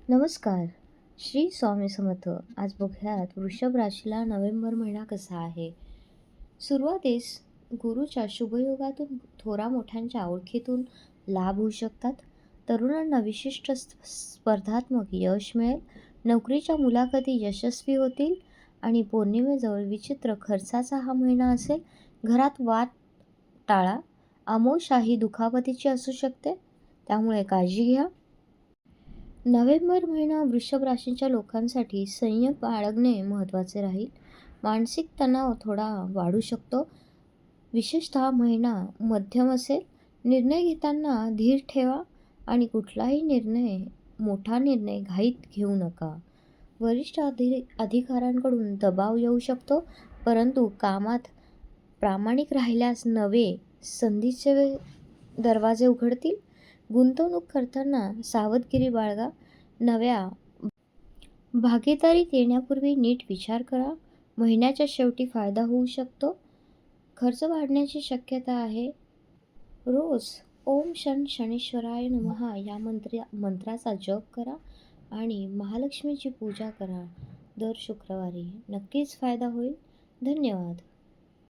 नमस्कार. श्री स्वामी समर्थ. आज बघूयात वृषभ राशीला नोव्हेंबर महिना कसा आहे. सुरुवातीस गुरुच्या शुभयोगातून थोरा मोठ्यांच्या ओळखीतून लाभ होऊ शकतात. तरुणांना विशिष्ट स्पर्धात्मक यश मिळेल. नोकरीच्या मुलाखती यशस्वी होतील आणि पौर्णिमेजवळ विचित्र खर्चाचा हा महिना असेल. घरात वाद टाळा. अमावस्या ही दुखापतीची असू शकते, त्यामुळे काळजी घ्या. नोव्हेंबर महिना वृषभ राशीच्या लोकांसाठी संयम बाळगणे महत्त्वाचे राहील. मानसिक तणाव थोडा वाढू शकतो. विशेषतः महिना मध्यम असेल. निर्णय घेताना धीर ठेवा आणि कुठलाही मोठा निर्णय घाईत घेऊ नका. वरिष्ठ अधिकाऱ्यांकडून दबाव येऊ शकतो, परंतु कामात प्रामाणिक राहिल्यास नवे संधीचे दरवाजे उघडतील. गुंतवणूक करताना सावधगिरी बाळगा. नव्या भागीदारीत येण्यापूर्वी नीट विचार करा. महिन्याच्या शेवटी फायदा होऊ शकतो. खर्च वाढण्याची शक्यता आहे. रोज ओम शनीश्वराय नमः या मंत्राचा जप करा आणि महालक्ष्मीची पूजा करा. दर शुक्रवारी नक्कीच फायदा होईल. धन्यवाद.